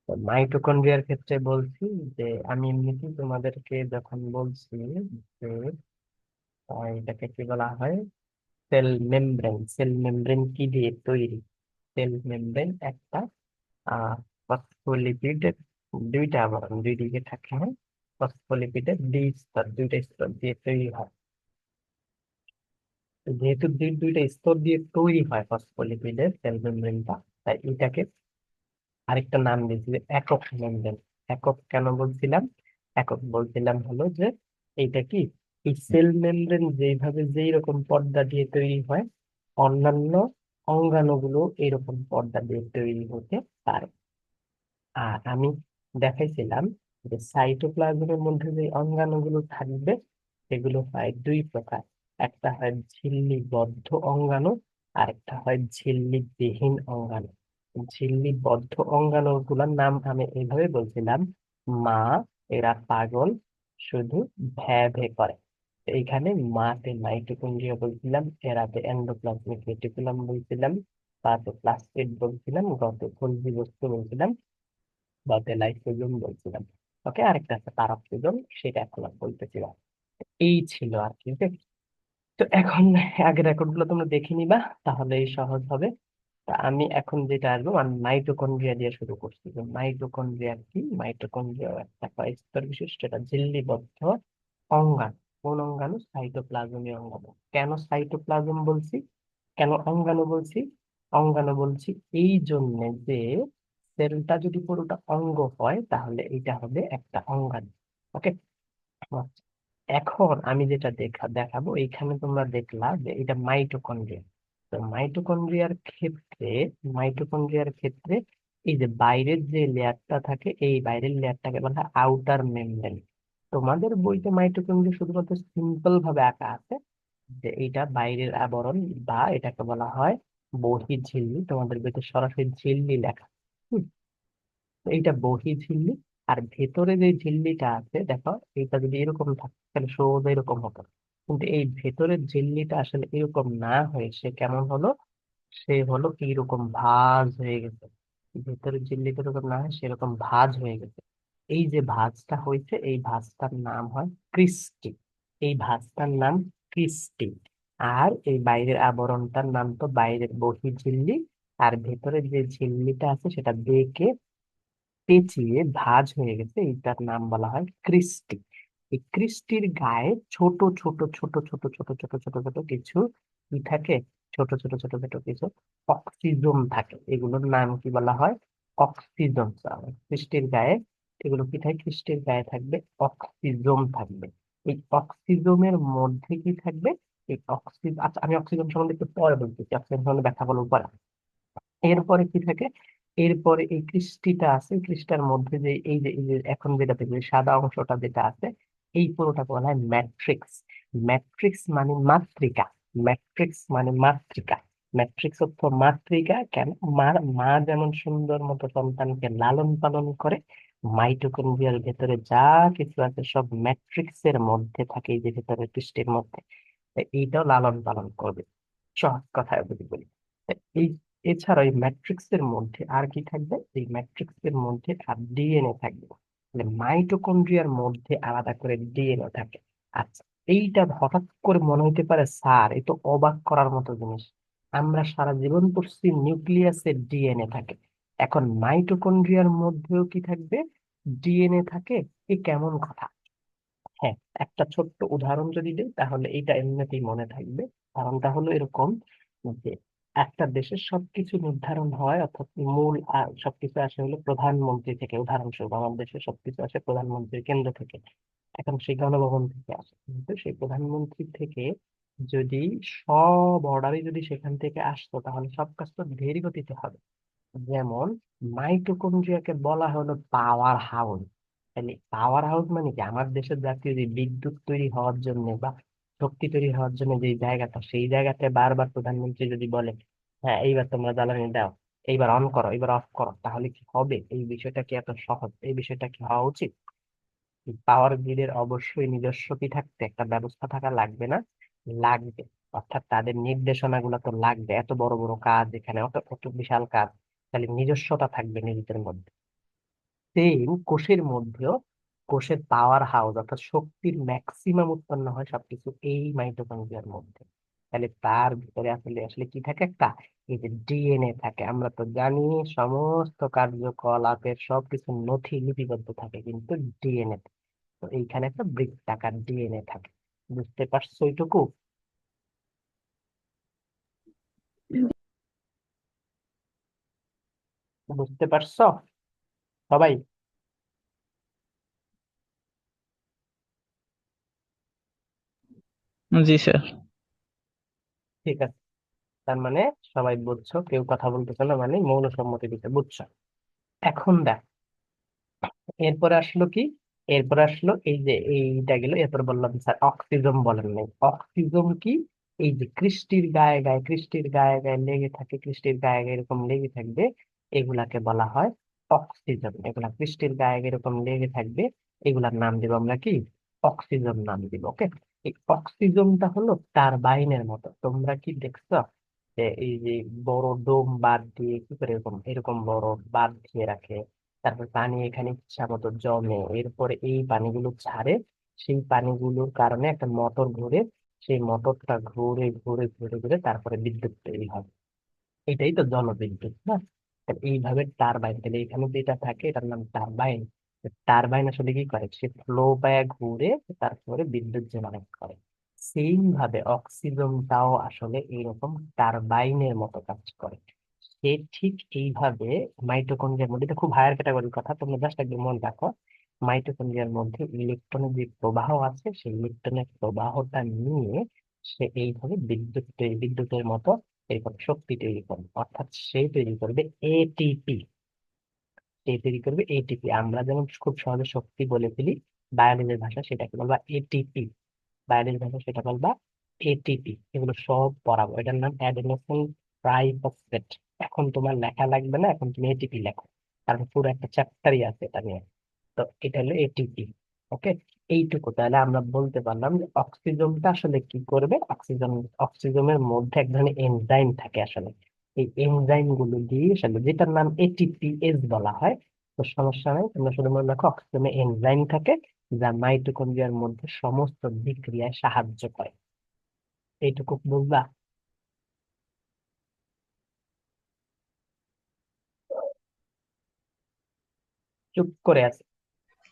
তো মাইটোকন্ড্রিয়ার ক্ষেত্রে বলছি যে আমি এমনিতেই তোমাদেরকে যখন বলছি যে এটাকে কি বলা হয়, সেল মেমব্রেন। সেল মেমব্রেন কি দিয়ে তৈরি? সেল মেমব্রেন একটা ফসফোলিপিডের দুইটা আবরণ, দুই দিকে থাকে, হ্যাঁ। ফসফোলিপিডের দুই স্তর, দুইটা স্তর দিয়ে তৈরি হয়। তো যেহেতু দুইটা স্তর দিয়ে তৈরি হয় ফসফোলিপিডের সেল মেমব্রেনটা, তাই এটাকে আরেকটা নাম দিয়েছি যে একক মেমব্রেন। একক কেন বলছিলাম? একক বলছিলাম হলো যে এইটা কি, এই সেল মেমব্রেন যেইভাবে যেই রকম পর্দা দিয়ে তৈরি হয়, অন্যান্য অঙ্গাণুগুলো এরকম পর্দা দিয়ে তৈরি হতে পারে। আর আমি দেখাইছিলাম যে সাইটোপ্লাজমের মধ্যে যে অঙ্গাণুগুলো থাকবে সেগুলো হয় দুই প্রকার। একটা হয় ঝিল্লিবদ্ধ অঙ্গাণু, আর একটা হয় ঝিল্লিবিহীন অঙ্গাণু। ঝিল্লিবদ্ধ অঙ্গাণু গুলার নাম আমি এইভাবে বলছিলাম: মা, এরা পাগল, শুধু ভ্যা ভ্যা করে। তো এইখানে মাতে মাইটোকন্ড্রিয়া বলছিলাম, এরাতে এন্ডোপ্লাজমিক রেটিকুলাম বলছিলাম, তাতে প্লাস্টিড বলছিলাম, গতে গোলজি বস্তু বলছিলাম, বলতে লাইসোজোম বলছিলাম। ওকে, আরেকটা আছে প্যারাক্সিজোম, সেটা এখন আর বলতেছি না। এই ছিল আর কি, ওকে। তো এখন আগের রেকর্ড গুলো তোমরা দেখে নিবা, তাহলেই সহজ হবে। তা আমি এখন যেটা আসবো, আমি মাইটোকন্ড্রিয়া দিয়ে শুরু করছি। যে মাইটোকন্ড্রিয়া কি? মাইটোকন্ড্রিয়া একটা স্তর বিশিষ্ট এটা ঝিল্লিবদ্ধ অঙ্গাণু। কোন অঙ্গাণু? সাইটোপ্লাজমীয় অঙ্গাণু। কেন সাইটোপ্লাজম বলছি, কেন অঙ্গাণু বলছি? অঙ্গাণু বলছি এই জন্য যে সেলটা যদি পুরোটা অঙ্গ হয় তাহলে এটা হবে একটা অঙ্গাণু। ওকে। এখন আমি যেটা দেখাবো, এইখানে তোমরা দেখলা যে এটা মাইটোকন্ড্রিয়া। তো মাইটোকন্ড্রিয়ার ক্ষেত্রে এই যে বাইরের যে লেয়ারটা থাকে, এই বাইরের লেয়ারটাকে বলা হয় আউটার মেমব্রেন। তোমাদের বইতে মাইটোকন্ড্রিয়া শুধুমাত্র সিম্পল ভাবে আঁকা আছে যে এইটা বাইরের আবরণ, বা এটাকে বলা হয় বহিঃঝিল্লি। তোমাদের বইতে সরাসরি ঝিল্লি লেখা। তো এইটা বহিঃঝিল্লি। আর ভেতরে যে ঝিল্লিটা আছে দেখো, এটা যদি এরকম থাকতো তাহলে সোজা এরকম হতো। কিন্তু এই ভেতরের ঝিল্লিটা আসলে এরকম না হয়ে সে কেমন হলো, সে হলো এইরকম ভাঁজ হয়ে গেছে। ভেতরের ঝিল্লিটা এরকম না হয়, সেরকম ভাঁজ হয়ে গেছে। এই যে ভাঁজটা হয়েছে, এই ভাঁজটার নাম হয় ক্রিস্টি। এই ভাঁজটার নাম ক্রিস্টি। আর এই বাইরের আবরণটার নাম তো বাইরের বহিঃঝিল্লি। আর ভেতরের যে ঝিল্লিটা আছে সেটা বেঁকে পেঁচিয়ে ভাঁজ হয়ে গেছে, এইটার নাম বলা হয় ক্রিস্টি। এই ক্রিস্টির গায়ে ছোট ছোট ছোট ছোট ছোট ছোট ছোট ছোট কিছু কি থাকে, ছোট ছোট ছোট ছোট কিছু অক্সিজোম থাকে। এগুলোর নাম কি বলা হয়? অক্সিজোম। ক্রিস্টির গায়ে এগুলো কি থাকে? ক্রিস্টির গায়ে থাকবে অক্সিজোম থাকবে। এই অক্সিজোমের মধ্যে কি থাকবে? এই অক্সিজোম, আচ্ছা আমি অক্সিজোম সম্বন্ধে একটু পরে বলতেছি, অক্সিজোম সম্বন্ধে ব্যাখ্যা বলবো পরে। এরপরে কি থাকে? এরপরে এই কৃষ্টিটা আছে, কৃষ্টার মধ্যে যে এই যে এখন যেটা দেখবে সাদা অংশটা যেটা আছে, এই পুরোটাকে বলা হয় ম্যাট্রিক্স। ম্যাট্রিক্স মানে মাতৃকা। ম্যাট্রিক্স মানে মাতৃকা। ম্যাট্রিক্স অর্থ মাতৃকা। কেন? মা যেমন সুন্দর মতো সন্তানকে লালন পালন করে, মাইটোকন্ড্রিয়ার ভেতরে যা কিছু আছে সব ম্যাট্রিক্স এর মধ্যে থাকে, এই যে ভেতরে কৃষ্টির মধ্যে। তাই এইটাও লালন পালন করবে, সহজ কথায় যদি বলি। এই এছাড়া এই ম্যাট্রিক্স এর মধ্যে আর কি থাকবে? এই ম্যাট্রিক্স এর মধ্যে আর ডিএনএ থাকবে। মানে মাইটোকন্ড্রিয়ার মধ্যে আলাদা করে ডিএনএ থাকে। আচ্ছা, এইটা হঠাৎ করে মনে হতে পারে স্যার এ তো অবাক করার মতো জিনিস, আমরা সারা জীবন পড়ছি নিউক্লিয়াসের ডিএনএ থাকে, এখন মাইটোকন্ড্রিয়ার মধ্যেও কি থাকবে? ডিএনএ থাকে। এ কেমন কথা? হ্যাঁ, একটা ছোট্ট উদাহরণ যদি দিই তাহলে এইটা এমনিতেই মনে থাকবে। কারণটা হলো এরকম যে একটা দেশের সবকিছু নির্ধারণ হয়, অর্থাৎ মূল সবকিছু আসে হলো প্রধানমন্ত্রী থেকে। উদাহরণস্বরূপ আমাদের দেশে সবকিছু আসে প্রধানমন্ত্রীর কেন্দ্র থেকে, এখন সেই গণভবন থেকে আসে। কিন্তু সেই প্রধানমন্ত্রী থেকে যদি সব অর্ডারই যদি সেখান থেকে আসতো তাহলে সব কাজ তো ধীর গতিতে হবে। যেমন মাইটোকন্ড্রিয়াকে বলা হলো পাওয়ার হাউস। তাহলে পাওয়ার হাউস মানে কি? আমার দেশের জাতীয় যে বিদ্যুৎ তৈরি হওয়ার জন্য বা শক্তি তৈরি হওয়ার জন্য যে জায়গাটা, সেই জায়গাতে বারবার প্রধানমন্ত্রী যদি বলে হ্যাঁ এইবার তোমরা জ্বালানি দাও, এইবার অন করো, এইবার অফ করো, তাহলে কি হবে? এই বিষয়টা কি এত সহজ? এই বিষয়টা কি হওয়া উচিত? পাওয়ার গ্রিডের অবশ্যই নিজস্ব কি থাকতে একটা ব্যবস্থা থাকা লাগবে না? লাগবে। অর্থাৎ তাদের নির্দেশনা গুলো তো লাগবে, এত বড় বড় কাজ, এখানে অত অত বিশাল কাজ, তাহলে নিজস্বতা থাকবে নিজেদের মধ্যে। সেম কোষের মধ্যেও কোষের পাওয়ার হাউস অর্থাৎ শক্তির ম্যাক্সিমাম উৎপন্ন হয় সবকিছু এই মাইটোকন্ড্রিয়ার মধ্যে। তাহলে তার ভিতরে আসলে আসলে কি থাকে, একটা এই যে ডিএনএ থাকে। আমরা তো জানি সমস্ত কার্যকলাপের সবকিছু নথি লিপিবদ্ধ থাকে কিন্তু ডিএনএ। তো এইখানে একটা বৃত্তাকার ডিএনএ থাকে। বুঝতে পারছো এইটুকু? বুঝতে পারছো সবাই? জি স্যার। ঠিক আছে, তার মানে সবাই বুঝছো, কেউ কথা বলতেছে না মানে মৌন সম্মতি দিতে বুঝছো। এখন দেখ, এরপরে আসলো কি, এরপরে আসলো এই যে এইটা গেল, এরপর বললাম স্যার অক্সিজম বলেন নাই। অক্সিজম কি, এই যে কৃষ্টির গায়ে গায়ে, কৃষ্টির গায়ে গায়ে লেগে থাকে, কৃষ্টির গায়ে গায়ে এরকম লেগে থাকবে, এগুলাকে বলা হয় অক্সিজেন। এগুলা কৃষ্টির গায়ে গায়ে এরকম লেগে থাকবে, এগুলার নাম দিব আমরা কি, অক্সিজেন নাম দিব। ওকে, এই অক্সিজমটা হলো টারবাইনের মতো। তোমরা কি দেখছো যে এই যে বড় ডোম বাদ দিয়ে কি করে এরকম এরকম বড় বাদ দিয়ে রাখে, তারপর পানি এখানে ইচ্ছা মতো জমে, এরপরে এই পানিগুলো ছাড়ে, সেই পানিগুলোর কারণে একটা মোটর ঘুরে, সেই মোটরটা ঘুরে ঘুরে ঘুরে ঘুরে তারপরে বিদ্যুৎ তৈরি হয়। এটাই তো জলবিদ্যুৎ না? তাহলে এইভাবে টারবাইন, তাহলে এখানে যেটা থাকে এটার নাম টারবাইন। টারবাইন আসলে কি করে, সে ফ্লো পায় ঘুরে তারপরে বিদ্যুৎ জেনারেট করে। সেম ভাবে অক্সিজেনটাও আসলে এইরকম টারবাইনের মতো কাজ করে। সে ঠিক এইভাবে মাইটোকন্ড্রিয়ার মধ্যে, এটা খুব হায়ার ক্যাটাগরির কথা, তোমরা জাস্ট একদম মনে রাখো, মাইটোকন্ড্রিয়ার মধ্যে ইলেকট্রনের যে প্রবাহ আছে সেই ইলেকট্রনের প্রবাহটা নিয়ে সে এইভাবে বিদ্যুতের মতো এরকম শক্তি তৈরি করবে। অর্থাৎ সে তৈরি করবে এটিপি। সে তৈরি করবে এটিপি। আমরা যেমন খুব সহজে শক্তি বলে ফেলি, বায়োলজির ভাষা সেটাকে বলবা এটিপি। বায়োলজির ভাষা সেটা বলবা এটিপি। এগুলো সব পড়াবো, এটার নাম অ্যাডিনোসিন ট্রাইফসফেট। এখন তোমার লেখা লাগবে না, এখন তুমি এটিপি লেখো, কারণ পুরো একটা চ্যাপ্টারই আছে এটা নিয়ে। তো এটা হলো এটিপি। ওকে, এইটুকু তাহলে আমরা বলতে পারলাম যে অক্সিজনটা আসলে কি করবে। অক্সিজনের মধ্যে এক ধরনের এনজাইম থাকে আসলে, এই এনজাইম গুলো দিয়ে আসলে, যেটার নাম এটিপিএস বলা হয়। তো সমস্যা নাই, তোমরা শুধু মনে রাখো অক্সিজনে এনজাইম থাকে যা মাইটোকন্ড্রিয়ার মধ্যে সমস্ত বিক্রিয়ায় সাহায্য করে। এইটুকু বুঝলা? চুপ করে আছে?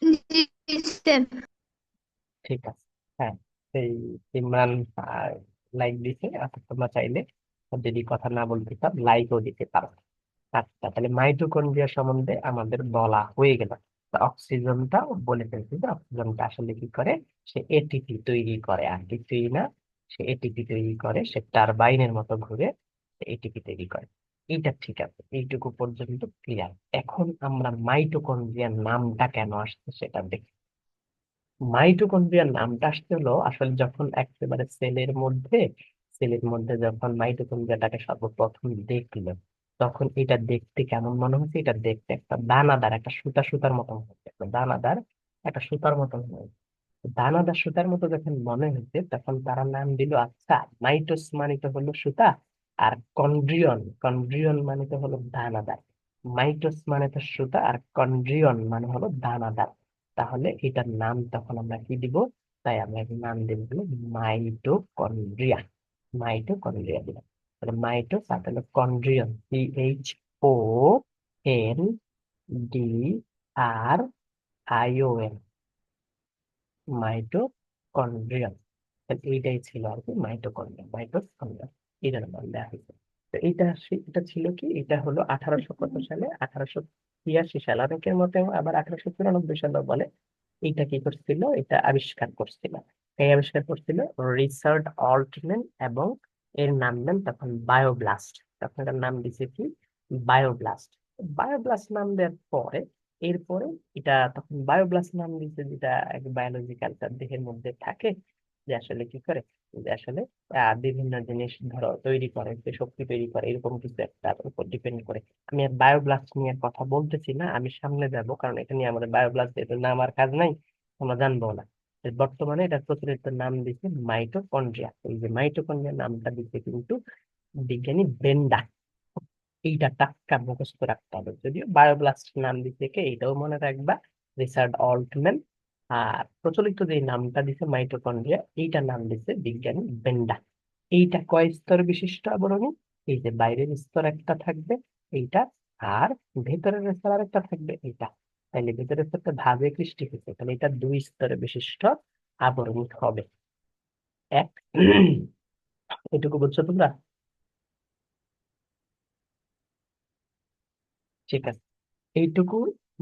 জি স্যার। ঠিক আছে, হ্যাঁ। সেই ইমরান লাইক দিছে, আচ্ছা তোমরা চাইলে যদি কথা না বলতে চাও লাইকও দিতে পারো। আচ্ছা, তাহলে মাইটোকন্ড্রিয়া সম্বন্ধে আমাদের বলা হয়ে গেল। তা অক্সিজনটা বলে ফেলছি যে অক্সিজনটা আসলে কি করে, সে এটিপি তৈরি করে, আর কিছুই না। সে এটিপি তৈরি করে, সে টারবাইনের মতো ঘুরে এটিপি তৈরি করে। এইটা ঠিক আছে, এইটুকু পর্যন্ত ক্লিয়ার। এখন আমরা মাইটোকন্ড্রিয়ার নামটা কেন আসছে সেটা দেখি। মাইটোকন্ড্রিয়ার নামটা আসতে হলো আসলে যখন একেবারে সেলের মধ্যে যখন মাইটোকন্ড্রিয়াটাকে সর্বপ্রথম দেখলো, তখন এটা দেখতে কেমন মনে হচ্ছে, এটা দেখতে একটা দানাদার, একটা সুতা সুতার মতন হচ্ছে, একটা দানাদার একটা সুতার মতন হয়েছে। দানাদার সুতার মতো যখন মনে হচ্ছে তখন তারা নাম দিল, আচ্ছা মাইটোস মানে তো হলো সুতা, আর কন্ড্রিয়ন, কন্ড্রিয়ন মানে তো হলো দানাদার। মাইটোস মানে তো সুতা, আর কন্ড্রিয়ন মানে হলো দানাদার। তাহলে এটার নাম তখন আমরা কি দিব, তাই আমরা এর নাম দেব হলো মাইটোকন্ড্রিয়া। মাইটোকন্ড্রিয়া দিলাম। তাহলে মাইটোস আর হলো কন্ড্রিয়ন, CHONDRION, মাইটোকন্ড্রিয়াম। এইটাই ছিল আর কি মাইটোকন্ড্রিয়া, মাইটোকন্ড্রিয়া এটা নাম দেওয়া হয়েছে। তো এটা ছিল কি, এটা হলো 1800 কত সালে, 1883 সালে, অনেকের মতে আবার 1894 সালে বলে। এটা কি করছিল, এটা আবিষ্কার করছিল, এই আবিষ্কার করছিল রিচার্ড অল্টম্যান, এবং এর নাম দেন তখন বায়োব্লাস্ট। তখন এটার নাম দিছে কি, বায়োব্লাস্ট। বায়োব্লাস্ট নাম দেওয়ার পরে, এরপরে এটা তখন বায়োব্লাস্ট নাম দিচ্ছে, যেটা এক বায়োলজিক্যাল তার দেহের মধ্যে থাকে, যে আসলে কি করে, যে আসলে বিভিন্ন জিনিস ধরো তৈরি করে, যে শক্তি তৈরি করে, এরকম কিছু একটার উপর ডিপেন্ড করে। আমি আর বায়োব্লাস্ট নিয়ে কথা বলতেছি না, আমি সামনে যাব, কারণ এটা নিয়ে আমাদের বায়োব্লাস্ট এটা না আমার কাজ নাই, আমরা জানবো না। বর্তমানে এটা প্রচলিত নাম দিচ্ছে মাইটোকন্ড্রিয়া। এই যে মাইটোকন্ড্রিয়া নামটা দিচ্ছে কিন্তু বিজ্ঞানী ব্রেন্ডা। এইটা টাক্কা মুখস্থ রাখতে হবে। যদিও বায়োব্লাস্ট নাম দিচ্ছে কে, এইটাও মনে রাখবা, রিচার্ড অল্টম্যান। আর প্রচলিত যে নামটা দিছে মাইটোকন্ড্রিয়া, এইটা নাম দিছে বিজ্ঞানী বেন্ডা। এইটা কয় স্তর বিশিষ্ট আবরণী? এই যে বাইরের স্তর একটা থাকবে এইটা, আর ভেতরের স্তর আর একটা থাকবে এইটা। তাইলে ভেতরের স্তরটা ভাঁজে সৃষ্টি হয়েছে, তাহলে এটা দুই স্তরে বিশিষ্ট আবরণী হবে। এক এটুকু বুঝছো তোমরা? ঠিক আছে, এইটুকু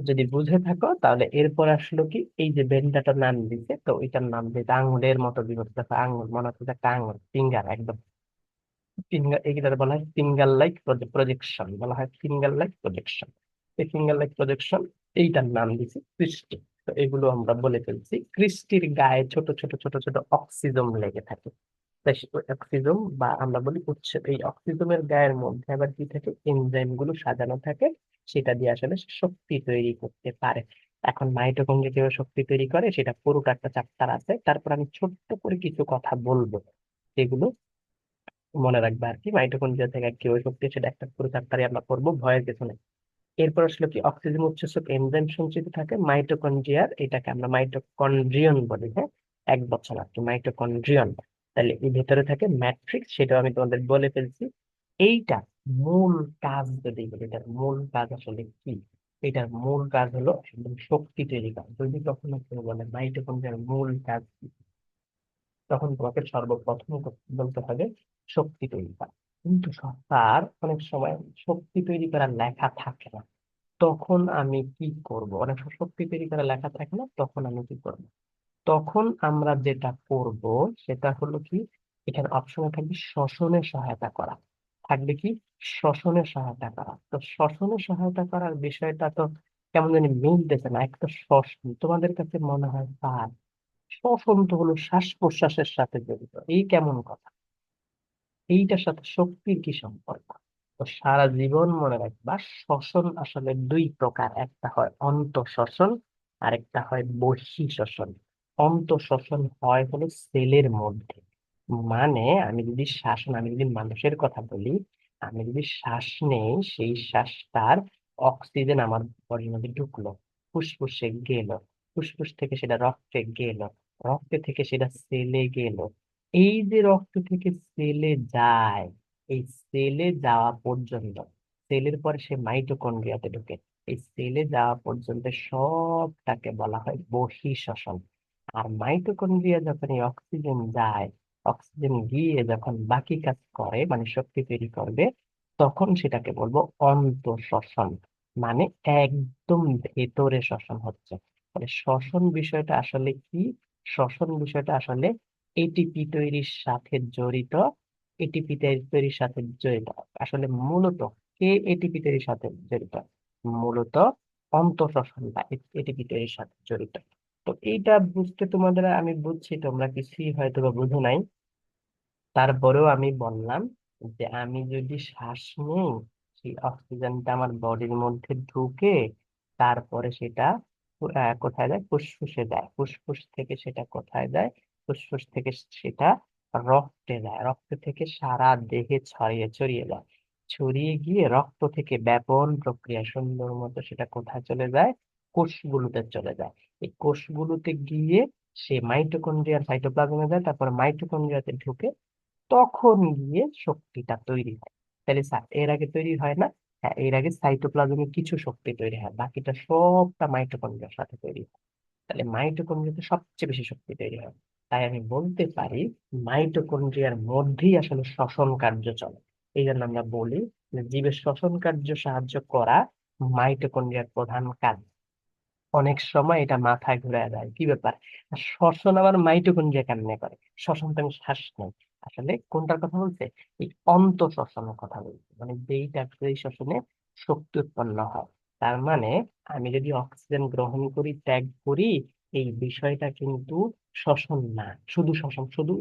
যদি বুঝে থাকো তাহলে এরপর আসলো কি, এই যে বেন্ডাটার নাম দিছে, তো এটার নাম দিতে আঙুলের মতো বিভক্ত আছে। আঙুল মনে হচ্ছে যে একটা আঙুল, ফিঙ্গার একদম। ফিঙ্গার, এগুলো বলা হয় ফিঙ্গার লাইক প্রজেকশন, বলা হয় ফিঙ্গার লাইক প্রজেকশন। এই ফিঙ্গার লাইক প্রজেকশন, এইটার নাম দিছি ক্রিস্টি। তো এগুলো আমরা বলে ফেলছি। ক্রিস্টির গায়ে ছোট ছোট ছোট ছোট অক্সিজম লেগে থাকে। তাই অক্সিজম বা আমরা বলি উৎসেদ, এই অক্সিজমের গায়ের মধ্যে আবার কি থাকে, এনজাইম গুলো সাজানো থাকে। সেটা দিয়ে আসলে সে শক্তি তৈরি করতে পারে। এখন মাইটোকন্ড্রিয়া কিভাবে শক্তি তৈরি করে সেটা পুরোটা একটা চ্যাপ্টার আছে, তারপর আমি ছোট্ট করে কিছু কথা বলবো, যেগুলো মনে রাখবে আর কি। মাইটোকন্ড্রিয়া থেকে কিভাবে শক্তি, সেটা একটা পুরো চ্যাপ্টারে আমরা করবো, ভয়ের কিছু নেই। এরপর আসলে কি, অক্সিজেন উৎসেচক এনজাইম সঞ্চিত থাকে মাইটোকন্ড্রিয়ার, এটাকে আমরা মাইটোকন্ড্রিয়ন বলি। হ্যাঁ, এক বছর আর কি মাইটোকন্ড্রিয়ন। তাহলে এই ভেতরে থাকে ম্যাট্রিক্স, সেটাও আমি তোমাদের বলে ফেলছি। এইটা মূল কাজ যদি বলি, এটার মূল কাজ আসলে কি? এটার মূল কাজ হলো একদম শক্তি তৈরি করা। যদি কখনো কেউ বলে মাইটোকন্ড্রিয়ার মূল কাজ কি, তখন তোমাকে সর্বপ্রথম বলতে হবে শক্তি তৈরি করা। কিন্তু তার অনেক সময় শক্তি তৈরি করার লেখা থাকে না, তখন আমি কি করব? অনেক সময় শক্তি তৈরি করা লেখা থাকে না, তখন আমি কি করব? তখন আমরা যেটা করব সেটা হলো কি, এখানে অপশনে থাকবে শ্বসনে সহায়তা করা। থাকবে কি, শ্বসনে সহায়তা করা। তো শ্বসনে সহায়তা করার বিষয়টা তো কেমন জানি মিলতেছে না। একটা শ্বসন তোমাদের কাছে মনে হয় স্যার, শ্বসন তো হলো শ্বাস প্রশ্বাসের সাথে জড়িত, এই কেমন কথা? এইটার সাথে শক্তির কি সম্পর্ক? তো সারা জীবন মনে রাখবা, শ্বসন আসলে দুই প্রকার, একটা হয় অন্তঃশ্বসন আর একটা হয় বহিঃশ্বসন। অন্তঃশ্বসন হয় হলো সেলের মধ্যে। মানে আমি যদি মানুষের কথা বলি, আমি যদি শ্বাস নেই, সেই শ্বাসটার অক্সিজেন আমার বডির মধ্যে ঢুকলো, ফুসফুসে গেল, ফুসফুস থেকে সেটা রক্তে গেল, রক্তে থেকে সেটা সেলে গেল। এই যে রক্ত থেকে সেলে যায়, এই সেলে যাওয়া পর্যন্ত, সেলের পরে সে মাইটোকন্ড্রিয়াতে ঢুকে, এই সেলে যাওয়া পর্যন্ত সবটাকে বলা হয় বহিঃশ্বসন। আর মাইটোকন্ড্রিয়া যখন এই অক্সিজেন যায়, অক্সিজেন গিয়ে যখন বাকি কাজ করে মানে শক্তি তৈরি করবে, তখন সেটাকে বলবো অন্তঃশ্বসন। মানে একদম ভেতরে শ্বসন হচ্ছে। তাহলে শ্বসন বিষয়টা আসলে কি? শ্বসন বিষয়টা আসলে এটিপি তৈরির সাথে জড়িত। এটিপি তৈরির সাথে জড়িত আসলে মূলত কে এটিপি তৈরির সাথে জড়িত? মূলত অন্তঃশ্বসনটা এটিপি তৈরির সাথে জড়িত। তো এইটা বুঝতে তোমাদের, আমি বুঝছি তোমরা কিছুই হয়তো বা বুঝো নাই, তারপরেও আমি বললাম যে আমি যদি শ্বাস নিই, সেই অক্সিজেনটা আমার বডির মধ্যে ঢুকে, তারপরে সেটা কোথায় যায়? ফুসফুসে যায়। ফুসফুস থেকে সেটা কোথায় যায়? ফুসফুস থেকে সেটা রক্তে যায়। রক্ত থেকে সারা দেহে ছড়িয়ে ছড়িয়ে যায়। ছড়িয়ে গিয়ে রক্ত থেকে ব্যাপন প্রক্রিয়া সুন্দর মতো সেটা কোথায় চলে যায়? কোষগুলোতে চলে যায়। এই কোষগুলোতে গিয়ে সে মাইটোকন্ড্রিয়ার সাইটোপ্লাজমে যায়, তারপর মাইটোকন্ড্রিয়াতে ঢুকে, তখন গিয়ে শক্তিটা তৈরি হয়। তাহলে এর আগে তৈরি হয় না? হ্যাঁ, এর আগে সাইটোপ্লাজমে কিছু শক্তি তৈরি হয়, বাকিটা সবটা মাইটোকন্ড্রিয়ার সাথে তৈরি হয়। তাহলে মাইটোকন্ড্রিয়াতে সবচেয়ে বেশি শক্তি তৈরি হয়। তাই আমি বলতে পারি মাইটোকন্ড্রিয়ার মধ্যেই আসলে শ্বসন কার্য চলে। এই জন্য আমরা বলি যে জীবের শ্বসন কার্য সাহায্য করা মাইটোকন্ড্রিয়ার প্রধান কাজ। অনেক সময় এটা মাথায় ঘুরে যায়, কি ব্যাপার, আর শ্বসন আবার মাইটোকন্ড্রিয়া কেমনে করে? শ্বসন তো আমি শ্বাস নেই। আসলে কোনটার কথা বলছে? এই অন্তঃশ্বসনের কথা বলছে, মানে যেইটা যেই শ্বসনে শক্তি উৎপন্ন হয়। তার মানে আমি যদি অক্সিজেন গ্রহণ করি, ত্যাগ করি, এই বিষয়টা কিন্তু শ্বসন না। শুধু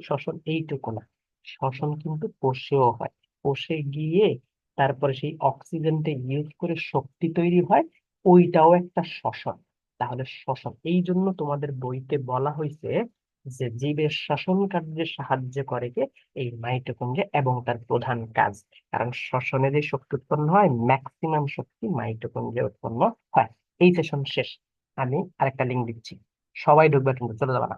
শ্বসন এইটুকু না, শ্বসন কিন্তু কোষেও হয়। কোষে গিয়ে তারপরে সেই অক্সিজেনটা ইউজ করে শক্তি তৈরি হয়, ওইটাও একটা শ্বসন। তাহলে শ্বসন, এই জন্য তোমাদের বইতে বলা হয়েছে যে জীবের শ্বসন কার্যে সাহায্য করে কে? এই মাইটোকন্ড্রিয়া, এবং তার প্রধান কাজ, কারণ শ্বসনে যে শক্তি উৎপন্ন হয় ম্যাক্সিমাম শক্তি মাইটোকন্ড্রিয়া উৎপন্ন হয়। এই সেশন শেষ। আমি আরেকটা লিঙ্ক দিচ্ছি, সবাই ঢুকবে কিন্তু, চলে যাবে না।